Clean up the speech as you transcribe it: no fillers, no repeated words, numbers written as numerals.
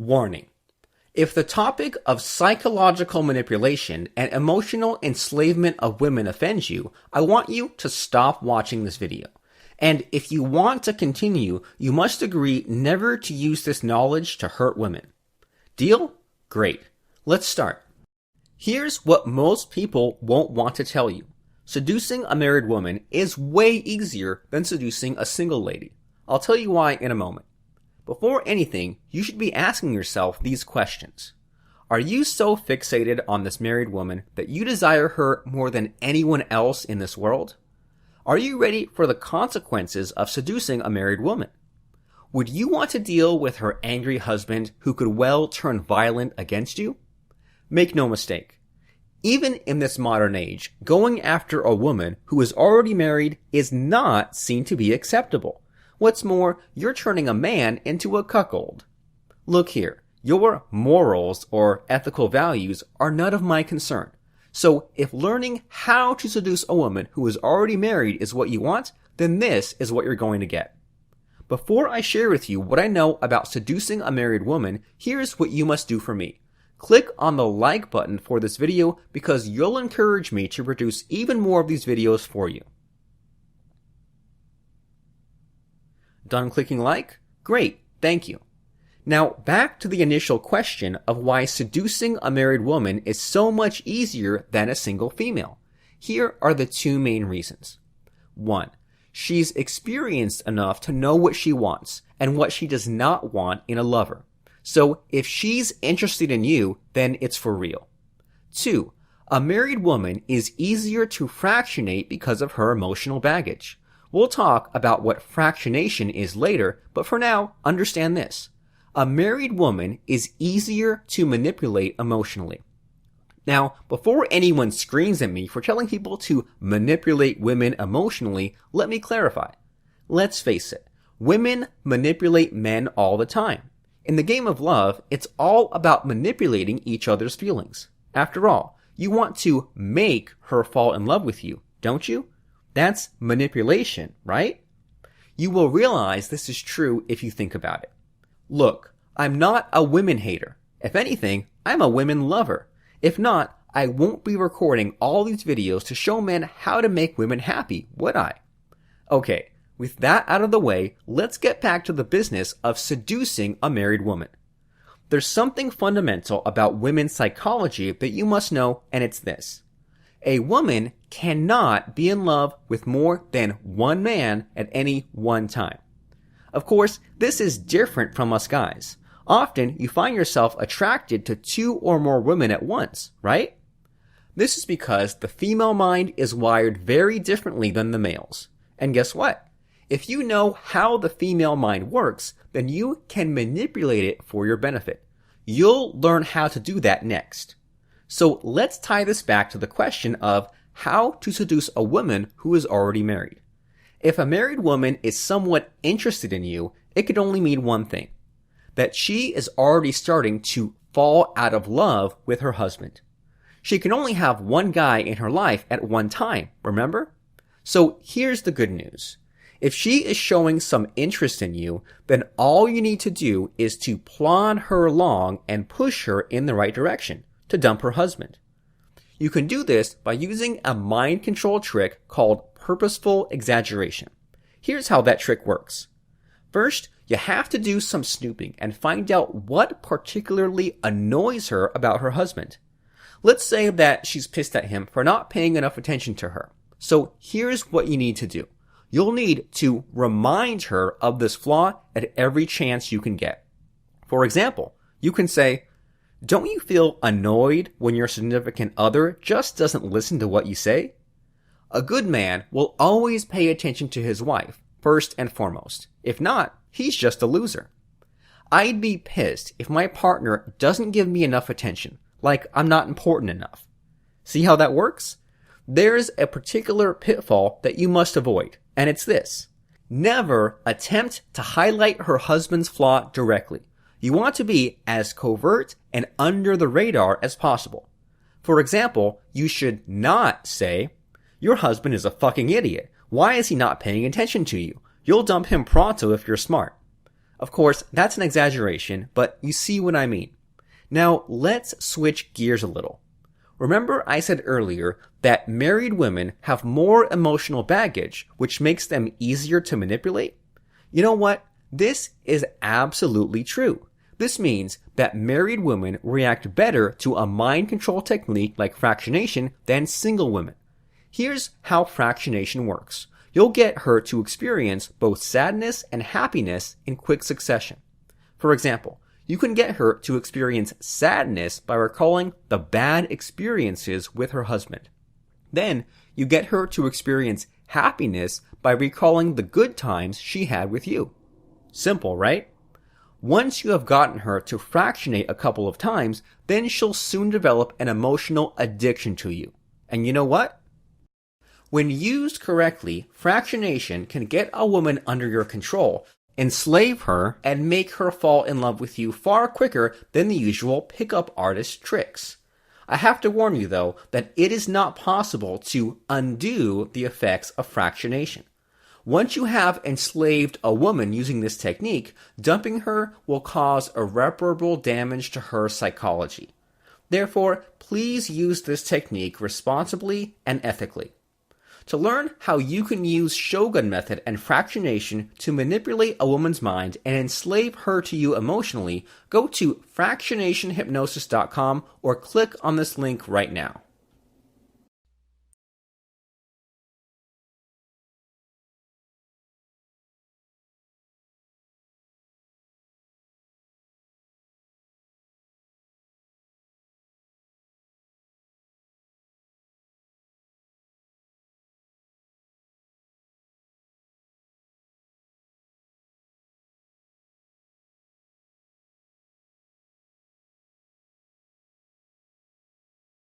Warning. If the topic of psychological manipulation and emotional enslavement of women offends you, I want you to stop watching this video. And if you want to continue, you must agree never to use this knowledge to hurt women. Deal? Great. Let's start. Here's what most people won't want to tell you. Seducing a married woman is way easier than seducing a single lady. I'll tell you why in a moment. Before anything, you should be asking yourself these questions. Are you so fixated on this married woman that you desire her more than anyone else in this world? Are you ready for the consequences of seducing a married woman? Would you want to deal with her angry husband who could well turn violent against you? Make no mistake. Even in this modern age, going after a woman who is already married is not seen to be acceptable. What's more, you're turning a man into a cuckold. Look here, your morals or ethical values are none of my concern. So if learning how to seduce a woman who is already married is what you want, then this is what you're going to get. Before I share with you what I know about seducing a married woman, here's what you must do for me. Click on the like button for this video because you'll encourage me to produce even more of these videos for you. Done clicking like? Great, thank you. Now back to the initial question of why seducing a married woman is so much easier than a single female. Here are the two main reasons. 1. She's experienced enough to know what she wants and what she does not want in a lover. So if she's interested in you, then it's for real. 2. A married woman is easier to fractionate because of her emotional baggage. We'll talk about what fractionation is later, but for now, understand this. A married woman is easier to manipulate emotionally. Now, before anyone screams at me for telling people to manipulate women emotionally, let me clarify. Let's face it, women manipulate men all the time. In the game of love, it's all about manipulating each other's feelings. After all, you want to make her fall in love with you, don't you? That's manipulation, right? You will realize this is true if you think about it. Look, I'm not a women hater. If anything, I'm a women lover. If not, I won't be recording all these videos to show men how to make women happy, would I? Okay, with that out of the way, let's get back to the business of seducing a married woman. There's something fundamental about women's psychology that you must know, and it's this. A woman cannot be in love with more than one man at any one time. Of course, this is different from us guys. Often, you find yourself attracted to 2 or more women at once, right? This is because the female mind is wired very differently than the male's. And guess what? If you know how the female mind works, then you can manipulate it for your benefit. You'll learn how to do that next. So let's tie this back to the question of how to seduce a woman who is already married. If a married woman is somewhat interested in you, it could only mean one thing. That she is already starting to fall out of love with her husband. She can only have one guy in her life at one time, remember? So here's the good news. If she is showing some interest in you, then all you need to do is to plod her along and push her in the right direction to dump her husband. You can do this by using a mind control trick called purposeful exaggeration. Here's how that trick works. First, you have to do some snooping and find out what particularly annoys her about her husband. Let's say that she's pissed at him for not paying enough attention to her. So here's what you need to do. You'll need to remind her of this flaw at every chance you can get. For example, you can say, "Don't you feel annoyed when your significant other just doesn't listen to what you say?" A good man will always pay attention to his wife, first and foremost. If not, he's just a loser. I'd be pissed if my partner doesn't give me enough attention, like I'm not important enough. See how that works? There's a particular pitfall that you must avoid, and it's this. Never attempt to highlight her husband's flaw directly. You want to be as covert and under the radar as possible. For example, you should not say, "Your husband is a fucking idiot. Why is he not paying attention to you? You'll dump him pronto if you're smart." Of course, that's an exaggeration, but you see what I mean. Now, let's switch gears a little. Remember I said earlier that married women have more emotional baggage, which makes them easier to manipulate? You know what? This is absolutely true. This means that married women react better to a mind control technique like fractionation than single women. Here's how fractionation works. You'll get her to experience both sadness and happiness in quick succession. For example, you can get her to experience sadness by recalling the bad experiences with her husband. Then, you get her to experience happiness by recalling the good times she had with you. Simple, right? Once you have gotten her to fractionate a couple of times, then she'll soon develop an emotional addiction to you. And you know what? When used correctly, fractionation can get a woman under your control, enslave her, and make her fall in love with you far quicker than the usual pickup artist tricks. I have to warn you, though, that it is not possible to undo the effects of fractionation. Once you have enslaved a woman using this technique, dumping her will cause irreparable damage to her psychology. Therefore, please use this technique responsibly and ethically. To learn how you can use Shogun method and fractionation to manipulate a woman's mind and enslave her to you emotionally, go to fractionationhypnosis.com or click on this link right now.